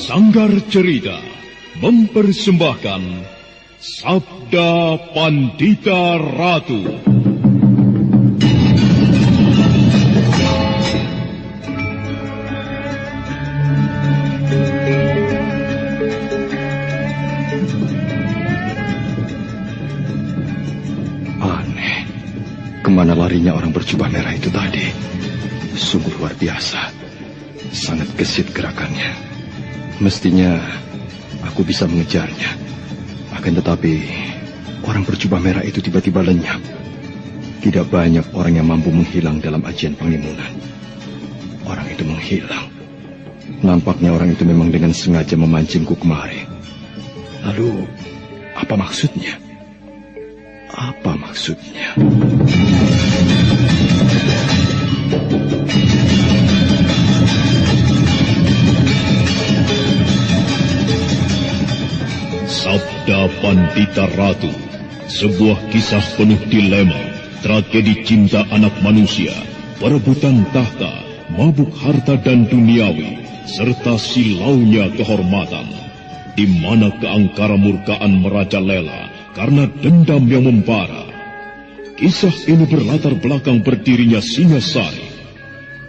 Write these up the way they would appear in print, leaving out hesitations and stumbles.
Sanggar Cerita mempersembahkan Sabda Pandita Ratu. Aneh, kemana larinya orang berjubah merah itu tadi? Sungguh luar biasa, sangat gesit gerakannya. Mestinya aku bisa mengejarnya. Akan tetapi, orang berjubah merah itu tiba-tiba lenyap. Tidak banyak orang yang mampu menghilang dalam ajian pengimunan. Orang itu menghilang. Nampaknya orang itu memang dengan sengaja memancingku kemari. Lalu, apa maksudnya? Apa maksudnya? Sabda Pandita Ratu, sebuah kisah penuh dilema, tragedi cinta anak manusia, perebutan tahta, mabuk harta dan duniawi, serta silaunya kehormatan, di mana keangkara murkaan merajalela karena dendam yang membara. Kisah ini berlatar belakang berdirinya Singasari.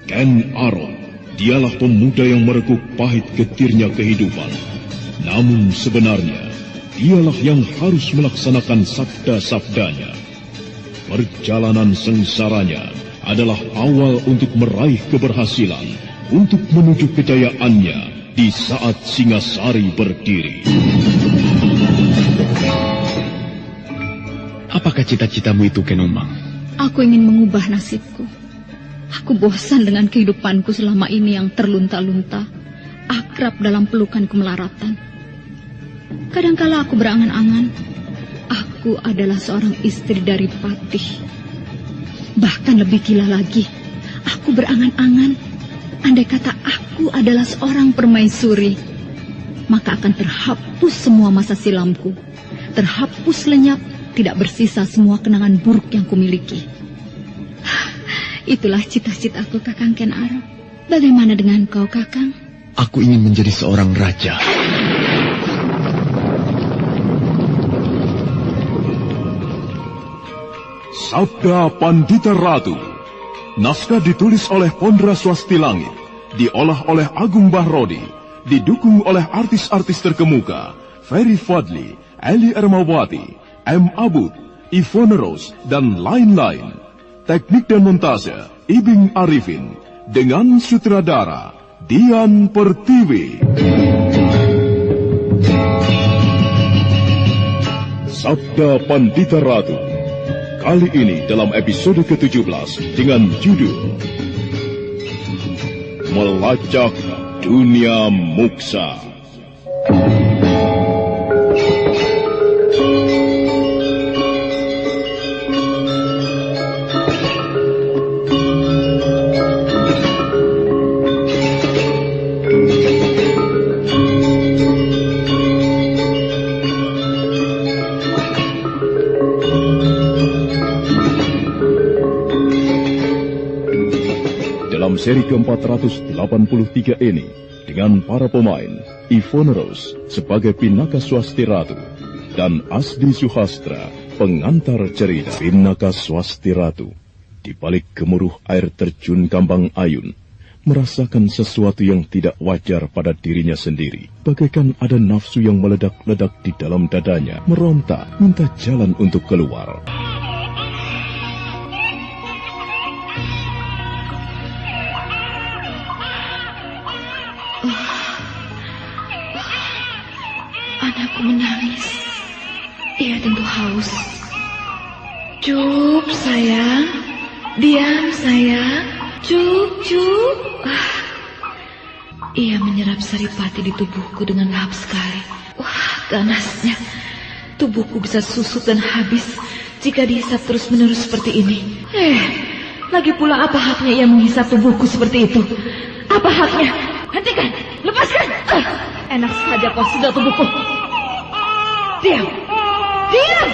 Ken Arok, dialah pemuda yang merekuk pahit getirnya kehidupan. Namun sebenarnya, dialah yang harus melaksanakan sabda-sabdanya. Perjalanan sengsaranya adalah awal untuk meraih keberhasilan, untuk menuju kejayaannya di saat Singasari berdiri. Apakah cita-citamu itu, Kenomang? Aku ingin mengubah nasibku. Aku bosan dengan kehidupanku selama ini yang terlunta-lunta, akrab dalam pelukan kemelaratan. Kadangkala aku berangan-angan, aku adalah seorang istri dari Patih. Bahkan lebih gila lagi, aku berangan-angan, andai kata aku adalah seorang permaisuri, maka akan terhapus semua masa silamku, terhapus lenyap, tidak bersisa semua kenangan buruk yang kumiliki. Itulah cita-citaku, Kakang Ken Arok. Bagaimana dengan kau, Kakang? Aku ingin menjadi seorang raja. Sabda Pandita Ratu. Naskah ditulis oleh Pondra Swastilangit, diolah oleh Agung Bahrodi, didukung oleh artis-artis terkemuka Ferry Fadli, Eli Ermawati, M. Abud, Ivone Rose, dan lain-lain. Teknik dan montase Ibing Arifin, dengan sutradara Dian Pertiwi. Sabda Pandita Ratu. Kali ini dalam episode ke-17 dengan judul Melacak Dunia Muksa. Seri ke-483 ini dengan para pemain Ivone Rose sebagai Pinaka Swasti Ratu dan Asdi Suhastra pengantar cerita. Pinaka Swasti Ratu di balik gemuruh air terjun Kambang Ayun merasakan sesuatu yang tidak wajar pada dirinya sendiri, bagaikan ada nafsu yang meledak-ledak di dalam dadanya, meronta minta jalan untuk keluar. Anakku menangis. Ia tentu haus. Cup, sayang. Diam, sayang. Cup. Ia menyerap saripati di tubuhku dengan lahap sekali. Wah, ganasnya. Tubuhku bisa susut dan habis jika dihisap terus-menerus seperti ini. Lagi pula apa haknya ia menghisap tubuhku seperti itu? Apa haknya? Hentikan! Lepaskan! Enak saja kau sedot tubuhku. Diam! Diam!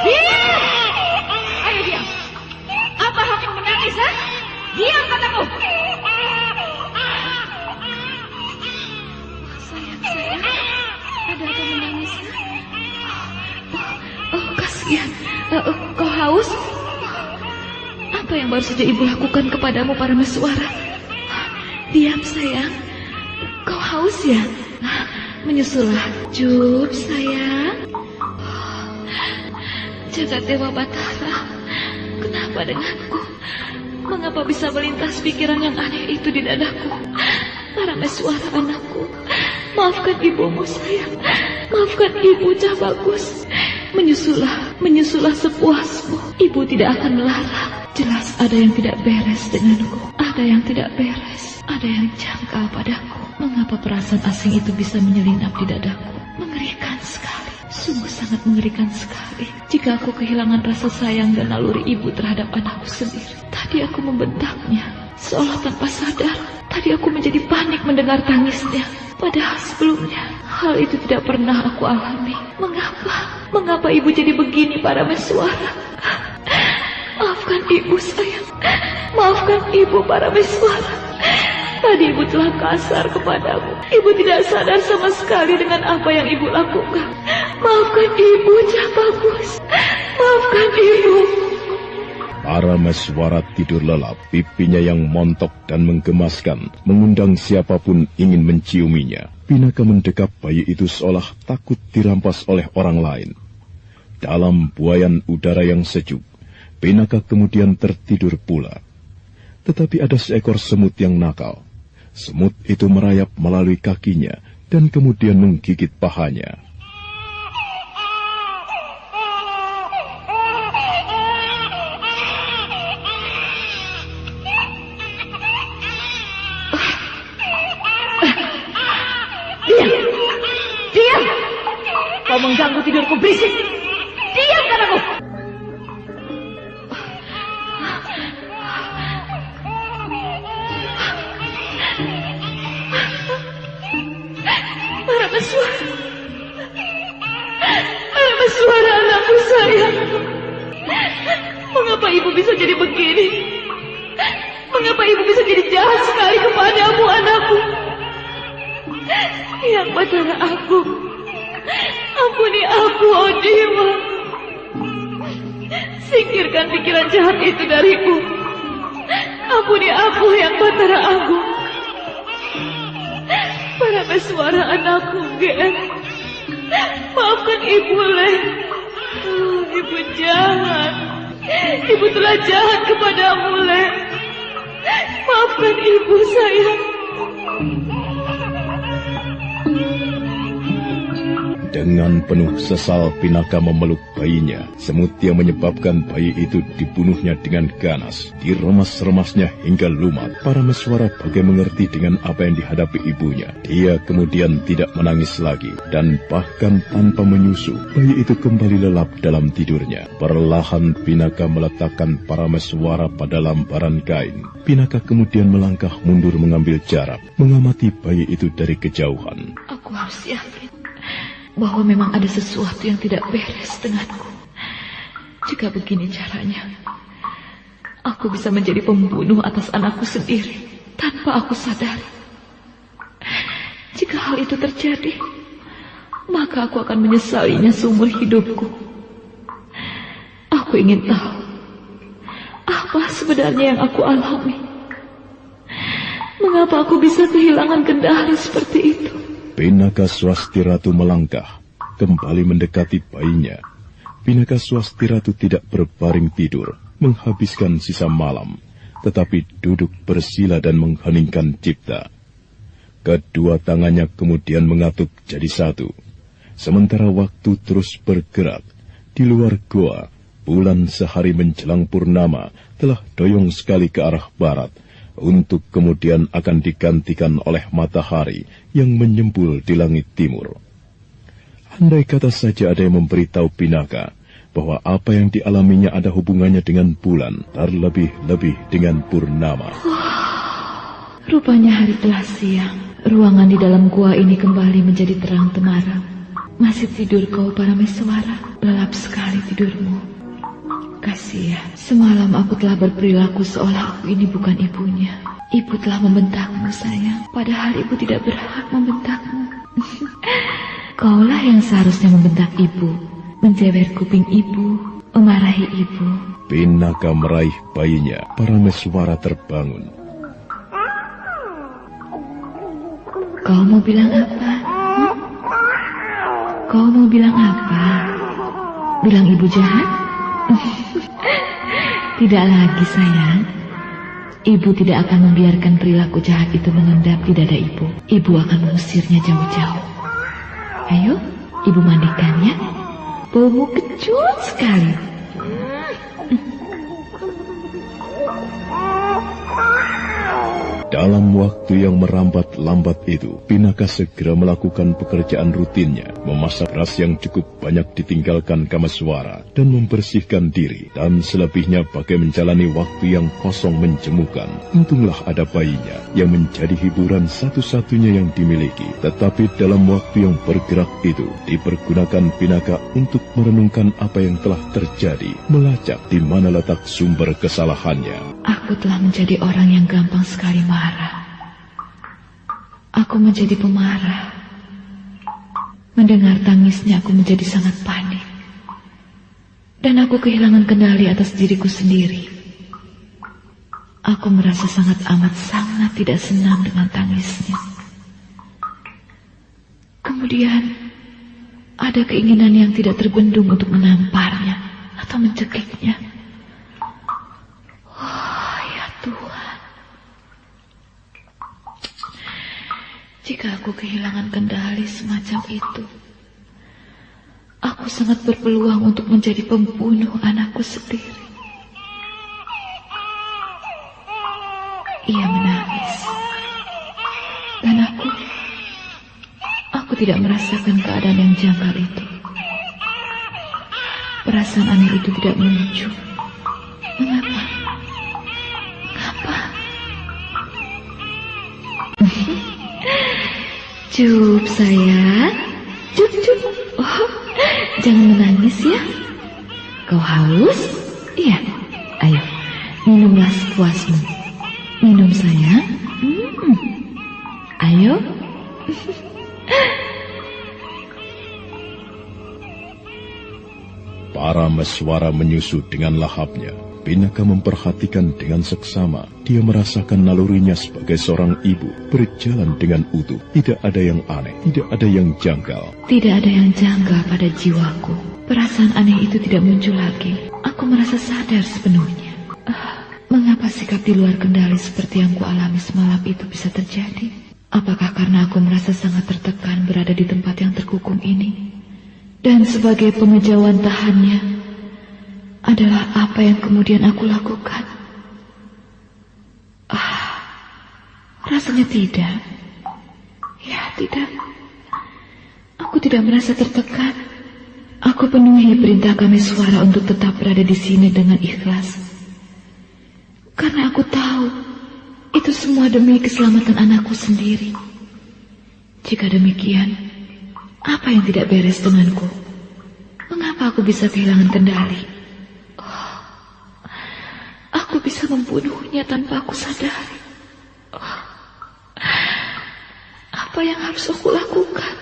Diam! Ayo diam! Apa hakmu menangis, ha? Diam kataku! Kasihan. Kau haus? Apa yang baru saja ibu lakukan kepadamu, Parameswara? Diam, sayang. Kau haus ya? Menyusulah. Jup, sayang. Jagat Dewa Batara, kenapa denganku? Mengapa bisa melintas pikiran yang aneh itu di dadaku? Parameswara anakku, maafkan ibumu, sayang. Maafkan ibu, Cah Bagus. Menyusulah sepuasmu. Ibu tidak akan melarang. Jelas ada yang tidak beres denganku. Ada yang tidak beres. Ada yang janggal padaku. Mengapa perasaan asing itu bisa menyelinap di dadaku? Mengerikan sekali. Sungguh sangat mengerikan sekali. Jika aku kehilangan rasa sayang dan naluri ibu terhadap anakku sendiri. Tadi aku membentaknya, seolah tanpa sadar. Tadi aku menjadi panik mendengar tangisnya. Padahal sebelumnya hal itu tidak pernah aku alami. Mengapa ibu jadi begini, Parameswara? Maafkan ibu, sayang. Maafkan ibu, Parameswara. Tadi ibu telah kasar kepadamu. Ibu tidak sadar sama sekali dengan apa yang ibu lakukan. Maafkan ibu, Cah Bagus. Maafkan ibu. Parameswara tidur lelap, pipinya yang montok dan menggemaskan, mengundang siapapun ingin menciuminya. Pinaka mendekap bayi itu seolah takut dirampas oleh orang lain. Dalam buayan udara yang sejuk, Pinaka kemudian tertidur pula. Tetapi ada seekor semut yang nakal. Semut itu merayap melalui kakinya dan kemudian menggigit pahanya. Diam! Kau mengganggu tidurku, berisik! Diam, kataku! Parameswara anakku sayang. Mengapa ibu bisa jadi begini? Mengapa ibu bisa jadi jahat sekali kepadamu, anakku? Yang Batara aku, ampuni aku, oh Dewa. Singkirkan pikiran jahat itu dariku. Ampuni aku, Yang Batara Agung. Parameswara anakku, Gen. Maafkan ibu, Leh. Ibu jahat. Ibu telah jahat kepadamu, Leh. Maafkan ibu, sayang. Dengan penuh sesal Pinaka memeluk bayinya. Semut yang menyebabkan bayi itu dibunuhnya dengan ganas, diremas-remasnya hingga lumat. Parameswara bagai mengerti dengan apa yang dihadapi ibunya. Dia kemudian tidak menangis lagi, dan bahkan tanpa menyusu, bayi itu kembali lelap dalam tidurnya. Perlahan Pinaka meletakkan Parameswara pada lambaran kain. Pinaka kemudian melangkah mundur mengambil jarak, mengamati bayi itu dari kejauhan. Aku harus yakin bahwa memang ada sesuatu yang tidak beres denganku. Jika begini caranya, aku bisa menjadi pembunuh atas anakku sendiri tanpa aku sadari. Jika hal itu terjadi, maka aku akan menyesalinya seumur hidupku. Aku ingin tahu apa sebenarnya yang aku alami. Mengapa aku bisa kehilangan kendali seperti itu? Pinaka Swasti Ratu melangkah, kembali mendekati bayinya. Pinaka Swasti Ratu tidak berbaring tidur, menghabiskan sisa malam, tetapi duduk bersila dan mengheningkan cipta. Kedua tangannya kemudian mengatup jadi satu. Sementara waktu terus bergerak, di luar goa, bulan sehari menjelang purnama telah doyong sekali ke arah barat, untuk kemudian akan digantikan oleh matahari yang menyembul di langit timur. Andai kata saja ada yang memberitahu Pinaka bahwa apa yang dialaminya ada hubungannya dengan bulan, terlebih-lebih dengan purnama. Rupanya hari telah siang. Ruangan di dalam gua ini kembali menjadi terang temaram. Masih tidur kau, Parameswara? Lelap sekali tidurmu. Kasihan, semalam aku telah berperilaku seolah aku ini bukan ibunya. Ibu telah membentakmu, sayang. Padahal ibu tidak berhak membentakmu. Kaulah yang seharusnya membentak ibu. menjewer kuping ibu, memarahi ibu. Pinaka meraih bayinya. Parameswara terbangun. Kau mau bilang apa? Kau mau bilang apa? Bilang ibu jahat? Tidak lagi, sayang. Ibu tidak akan membiarkan perilaku jahat itu mengendap di dada ibu. Ibu akan mengusirnya jauh-jauh. Ayo, ibu mandikan ya. Baumu kecut sekali. Dalam waktu yang merambat-lambat itu, Pinaka segera melakukan pekerjaan rutinnya, memasak beras yang cukup banyak ditinggalkan Kameswara, dan membersihkan diri, dan selebihnya bagai menjalani waktu yang kosong menjemukan. Untunglah ada bayinya, yang menjadi hiburan satu-satunya yang dimiliki. Tetapi dalam waktu yang bergerak itu, dipergunakan Pinaka untuk merenungkan apa yang telah terjadi, melacak di mana letak sumber kesalahannya. Aku telah menjadi orang yang gampang sekali marah. Aku menjadi pemarah. Mendengar tangisnya aku menjadi sangat panik. Dan aku kehilangan kendali atas diriku sendiri. Aku merasa sangat tidak senang dengan tangisnya. Kemudian ada keinginan yang tidak terbendung untuk menamparnya atau mencekiknya. Tuhan, jika aku kehilangan kendali semacam itu, aku sangat berpeluang untuk menjadi pembunuh anakku sendiri. Ia menangis, dan aku tidak merasakan keadaan yang janggal itu. Perasaan aneh itu tidak muncul. Mengapa? Cup sayang, cup. Oh, jangan menangis ya. Kau haus? Iya. Ayo, minumlah sepuasmu. Minum sayang. Ayo. Parameswara menyusu dengan lahapnya. Pinaka memperhatikan dengan seksama. Dia merasakan nalurinya sebagai seorang ibu berjalan dengan utuh. Tidak ada yang aneh, tidak ada yang janggal. Tidak ada yang janggal pada jiwaku. Perasaan aneh itu tidak muncul lagi. Aku merasa sadar sepenuhnya. Mengapa sikap di luar kendali seperti yang kualami semalam itu bisa terjadi? Apakah karena aku merasa sangat tertekan berada di tempat yang terkukung ini? Dan sebagai pengejauhan tahannya adalah apa yang kemudian aku lakukan? Rasanya tidak. Ya, tidak. Aku tidak merasa tertekan. Aku penuhi perintah Kameswara untuk tetap berada di sini dengan ikhlas. Karena aku tahu itu semua demi keselamatan anakku sendiri. Jika demikian, apa yang tidak beres denganku? Mengapa aku bisa kehilangan kendali? Aku bisa membunuhnya tanpa aku sadari. Apa yang harus aku lakukan?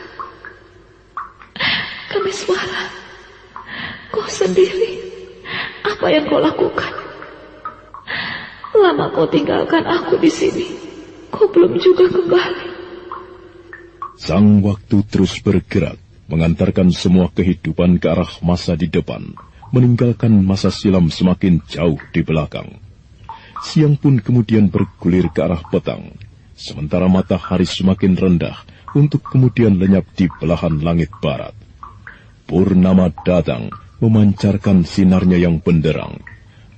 Kameswara, kau sendiri, apa yang kau lakukan? Lama kau tinggalkan aku di sini, kau belum juga kembali. Sang waktu terus bergerak, mengantarkan semua kehidupan ke arah masa di depan, meninggalkan masa silam semakin jauh di belakang. Siang pun kemudian bergulir ke arah petang, sementara matahari semakin rendah untuk kemudian lenyap di belahan langit barat. Purnama datang, memancarkan sinarnya yang benderang.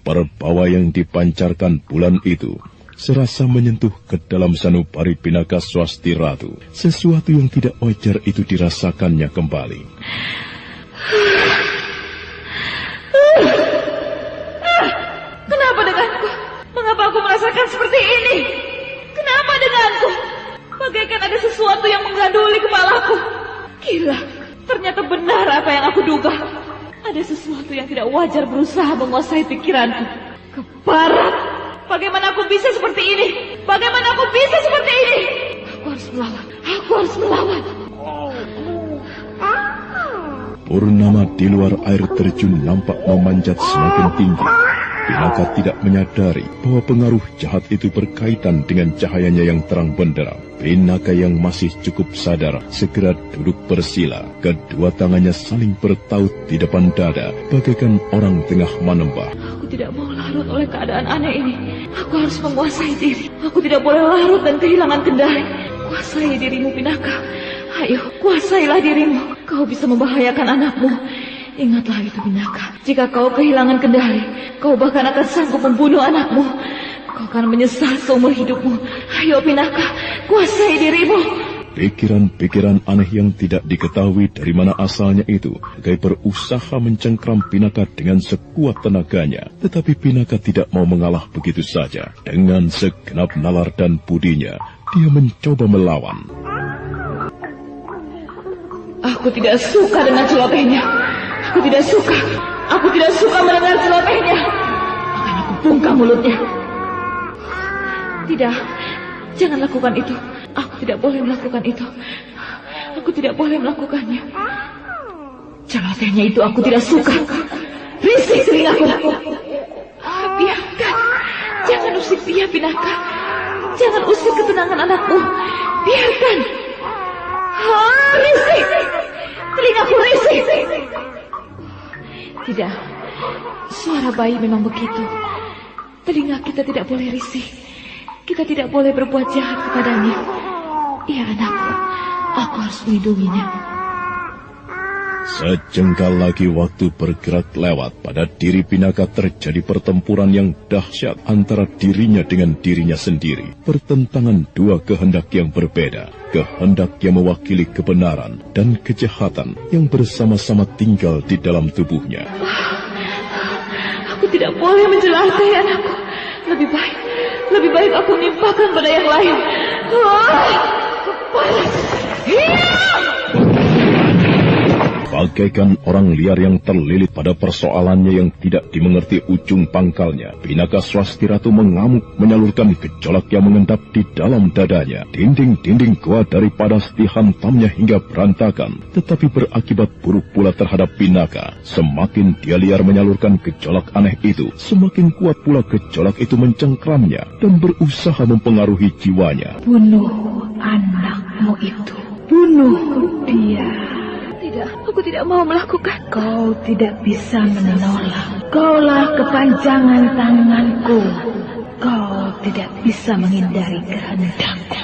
Perbawa yang dipancarkan bulan itu serasa menyentuh ke dalam sanubari Pinaka Swasti Ratu. Sesuatu yang tidak wajar itu dirasakannya kembali. Kenapa denganku? Mengapa aku merasakan seperti ini? Kenapa denganku? Bagaikan ada sesuatu yang mengganduli kepalaku. Gila, ternyata benar apa yang aku duga. Ada sesuatu yang tidak wajar berusaha menguasai pikiranku. Ke barat. Bagaimana aku bisa seperti ini? Bagaimana aku bisa seperti ini? Aku harus melawan. Aku harus melawan. Purnama di luar air terjun nampak memanjat semakin tinggi. Pinaka tidak menyadari bahwa pengaruh jahat itu berkaitan dengan cahayanya yang terang benderang. Pinaka yang masih cukup sadar segera duduk bersila. Kedua tangannya saling bertaut di depan dada, bagaikan orang tengah menembah. Aku tidak mau larut oleh keadaan aneh ini. Aku harus menguasai diri. Aku tidak boleh larut dan kehilangan kendali. Kuasai dirimu, Pinaka. Ayo, kuasailah dirimu. Kau bisa membahayakan anakmu. Ingatlah itu, Pinaka. Jika kau kehilangan kendali, kau bahkan akan sanggup membunuh anakmu. Kau akan menyesal seumur hidupmu. Ayo, Pinaka, kuasai dirimu. Pikiran-pikiran aneh yang tidak diketahui dari mana asalnya itu, Gai berusaha mencengkram Pinaka dengan sekuat tenaganya. Tetapi Pinaka tidak mau mengalah begitu saja. Dengan segenap nalar dan budinya, dia mencoba melawan. Aku tidak suka dengan celotehnya. Aku tidak suka. Aku tidak suka mendengar celotehnya. Akan aku bungkam mulutnya. Tidak, jangan lakukan itu. Aku tidak boleh melakukan itu. Aku tidak boleh melakukannya. Celotehnya itu aku tidak suka. Risih telingaku. Biarkan. Jangan usik dia, Pinaka. Jangan usik ketenangan anakmu. Biarkan. Risih. Telingaku risih. Tidak. Suara bayi memang begitu. Telinga kita tidak boleh risih. Kita tidak boleh berbuat jahat kepadanya. Ia anakku. Aku harus melindunginya. Sejengkal lagi waktu bergerak lewat, pada diri Pinaka terjadi pertempuran yang dahsyat antara dirinya dengan dirinya sendiri. Pertentangan dua kehendak yang berbeda, kehendak yang mewakili kebenaran dan kejahatan yang bersama-sama tinggal di dalam tubuhnya. Aku tidak boleh menjelatai anakku. Lebih baik aku nimpahkan pada yang lain. Bagaikan orang liar yang terlilit pada persoalannya yang tidak dimengerti ujung pangkalnya, Pinaka Swasti Ratu mengamuk menyalurkan gejolak yang mengendap di dalam dadanya. Dinding-dinding gua daripada dihantamnya hingga berantakan, tetapi berakibat buruk pula terhadap Pinaka. Semakin dia liar menyalurkan gejolak aneh itu, semakin kuat pula gejolak itu mencengkramnya dan berusaha mempengaruhi jiwanya. Bunuh anakmu itu. Bunuh dia. Tidak, aku tidak mau melakukan. Kau tidak bisa menolak. Kaulah kepanjangan tanganku. Kau tidak bisa menghindari kehendakku.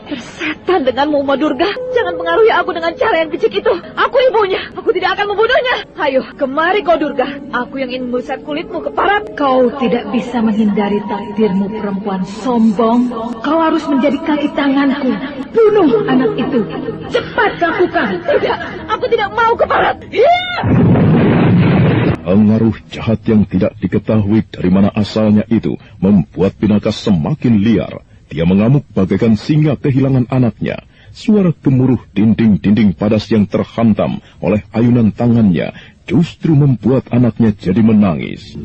Bersetan denganmu, Uma Durga. Jangan pengaruhi aku dengan cara yang kecil itu. Aku ibunya. Aku tidak akan membunuhnya. Ayo, kemari kau Durga. Aku yang ingin mengusat kulitmu ke parat. Kau tidak bisa menghindari takdirmu, perempuan sombong. Kau harus menjadi kaki tanganku. Bunuh anak itu. Cepat lakukan. Tidak, aku tidak mau ke parat. Pengaruh jahat yang tidak diketahui dari mana asalnya itu membuat Pinaka semakin liar. Dia mengamuk bagaikan singa kehilangan anaknya. Suara gemuruh dinding-dinding padas yang terhantam oleh ayunan tangannya justru membuat anaknya jadi menangis.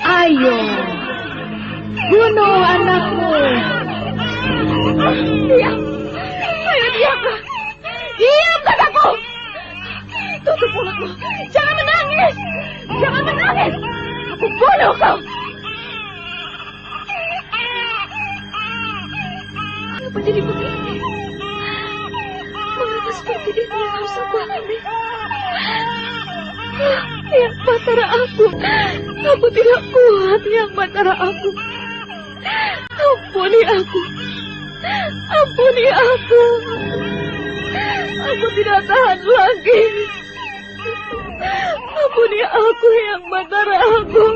Ayo, bunuh anakmu. Diam. Ayo diamlah. Diam, kataku. Tutup mulutmu. Jangan menangis. Jangan menangis. Aku bunuh kau. Kenapa jadi begini? Mengapa seperti ini yang harus aku alami? Yang Batara aku. Aku tidak kuat, Yang Batara aku. Ampuni aku. Ampuni aku. Aku tidak tahan lagi. Ampuni aku, Yang Batara aku.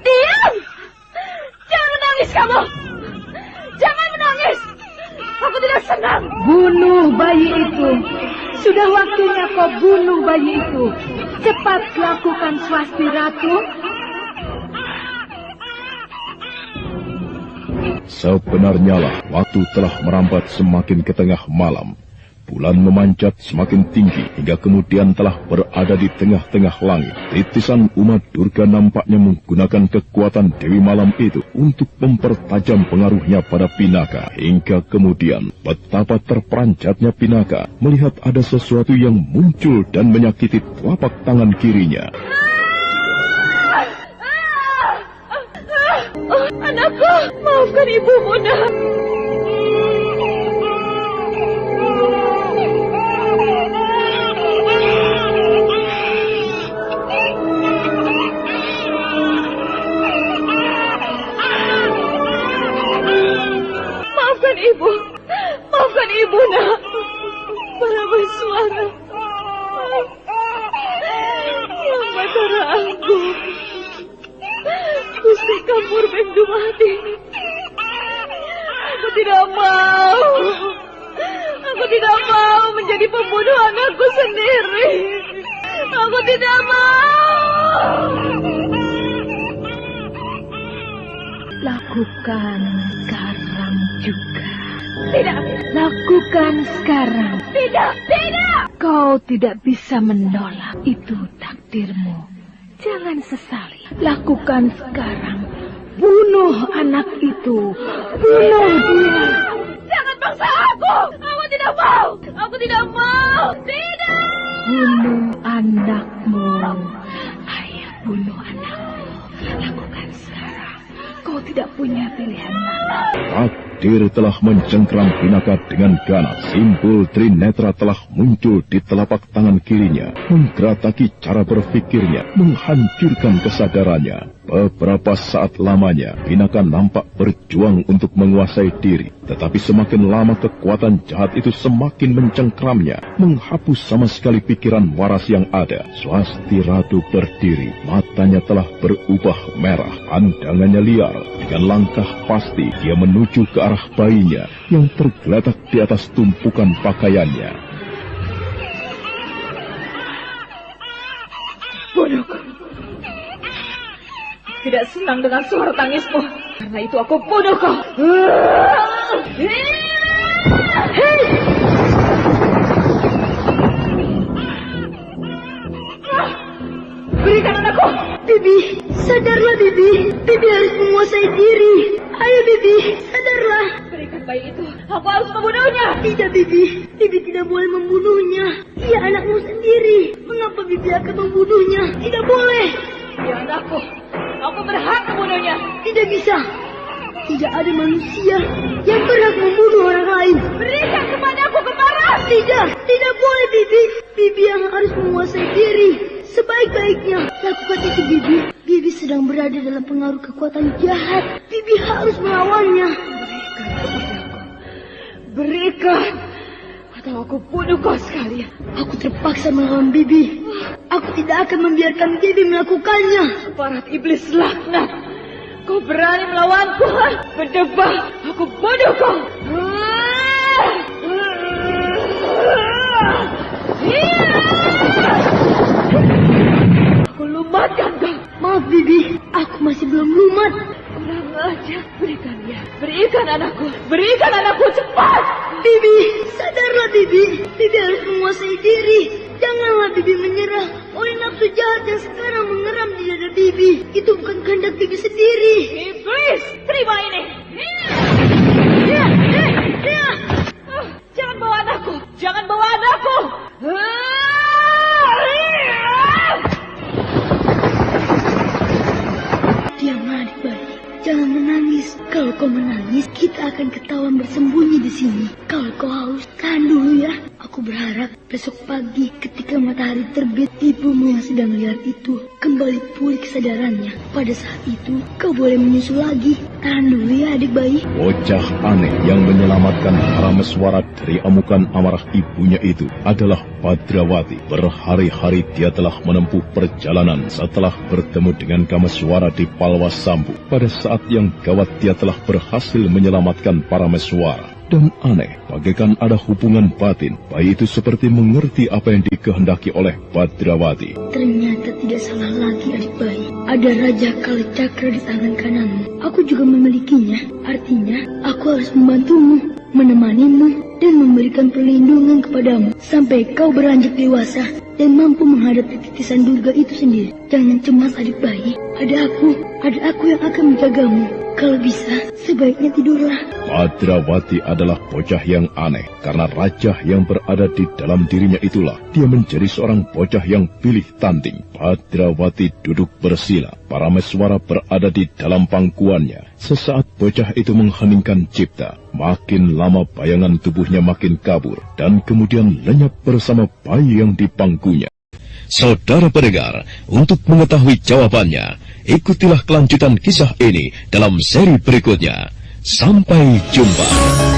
Diam! Jangan menangis kamu. Jangan menangis. Aku tidak senang. Bunuh bayi itu. Sudah waktunya kau bunuh bayi itu. Cepat lakukan, Swasti Ratu. Sebenarnya lah, waktu telah merambat semakin ke tengah malam. Bulan memanjat semakin tinggi hingga kemudian telah berada di tengah-tengah langit. Titisan Uma Durga nampaknya menggunakan kekuatan Dewi Malam itu untuk mempertajam pengaruhnya pada Pinaka. Hingga kemudian betapa terperanjatnya Pinaka melihat ada sesuatu yang muncul dan menyakiti telapak tangan kirinya. Anakku, maafkan ibumu, nak. Maafkan ibu, nak. Para bersuara yang batara anggung, Gusti Kapur Bengdumati. Aku tidak mau menjadi pembunuh anakku sendiri. Aku tidak mau. Lakukan sekarang juga. Tidak. Lakukan sekarang. Tidak. Kau tidak bisa menolak. Itu takdirmu. Jangan sesali. Lakukan sekarang. Bunuh anak itu. Bunuh dia. Jangan paksa aku. Aku tidak mau. Tidak. Bunuh anakmu. Ayo bunuh anakmu. Lakukan sekarang. Kau tidak punya pilihan lain. Takdir telah mencengkram Pinaka dengan ganas. Simbol Trinetra telah muncul di telapak tangan kirinya, menggerataki cara berpikirnya, menghancurkan kesadarannya. Beberapa saat lamanya, Pinaka nampak berjuang untuk menguasai diri. Tetapi semakin lama kekuatan jahat itu semakin mencengkramnya, menghapus sama sekali pikiran waras yang ada. Swasti Ratu berdiri, matanya telah berubah merah, pandangannya liar. Dengan langkah pasti, dia menuju ke arah bayinya yang tergeletak di atas tumpukan pakaiannya. Bunuhku. Tidak senang dengan suara tangismu. Karena itu aku bunuh kau. Berikan anakku. Bibi, sadarlah Bibi. Bibi harus menguasai diri. Ayo Bibi, sadarlah. Berikan bayi itu. Aku harus membunuhnya. Tidak Bibi, Bibi tidak boleh membunuhnya. Ia anakmu sendiri. Mengapa Bibi akan membunuhnya? Tidak boleh. Dia anakku. Aku berhak membunuhnya. Tidak bisa. Tidak ada manusia yang berhak membunuh orang lain. Berikan kepadaku kembaran. Tidak boleh Bibi. Bibi yang harus menguasai diri. Sebaik-baiknya lakukan itu Bibi. Bibi sedang berada dalam pengaruh kekuatan jahat. Bibi harus melawannya. Berikan. Atau aku bunuh kau sekalian. Aku terpaksa melawan Bibi. Aku tidak akan membiarkan Bibi melakukannya. Parat iblis laknat. Kau berani melawanku, berdebah. Aku bunuh kau. Aku lumatkan kau. Maaf Bibi, aku masih belum lumat. Kurang ajar. Berikan dia. Berikan anakku. Berikan anakku cepat. Bibi, sadarlah Bibi. Bibi harus menguasai diri. Janganlah Bibi menyerah oleh nafsu jahat yang sekarang mengeram di dada Bibi. Itu bukan kehendak Bibi sendiri. Iblis, terima ini. Jangan bawa anakku. Jangan bawa anakku. Diamlah adik-adik. Jangan menangis. Kalau kau menangis, kita akan ketahuan bersembunyi di sini. Kalau kau haus, tahan dulu ya. Aku berharap besok pagi ketika matahari terbit, ibumu yang sedang liar itu kembali pulih kesadarannya. Pada saat itu, kau boleh menyusul lagi. Tahan dulu ya adik bayi. Bocah aneh yang menyelamatkan Parameswara dari amukan amarah ibunya itu adalah Badrawati. Berhari-hari dia telah menempuh perjalanan setelah bertemu dengan Kameswara di Palwasambu. Pada saat yang gawat dia telah berhasil menyelamatkan Parameswara. Dan aneh, bagaikan ada hubungan batin, bayi itu seperti mengerti apa yang dikehendaki oleh Badrawati. Ternyata tidak salah lagi adik bayi. Ada Raja Kalacakra di tangan kananmu. Aku juga memilikinya. Artinya, aku harus membantumu, menemanimu, dan memberikan perlindungan kepadamu sampai kau beranjak dewasa dan mampu menghadapi titisan Durga itu sendiri. Jangan cemas adik bayi, ada aku yang akan menjagamu. Kalau bisa, sebaiknya tidurlah. Badrawati adalah bocah yang aneh, karena raja yang berada di dalam dirinya itulah dia menjadi seorang bocah yang pilih tanding. Badrawati duduk bersila, Parameswara berada di dalam pangkuannya. Sesaat bocah itu mengheningkan cipta, makin lama bayangan tubuhnya makin kabur, dan kemudian lenyap bersama bayi yang di pangkunya. Saudara pendengar, untuk mengetahui jawabannya, ikutilah kelanjutan kisah ini dalam seri berikutnya. Sampai jumpa.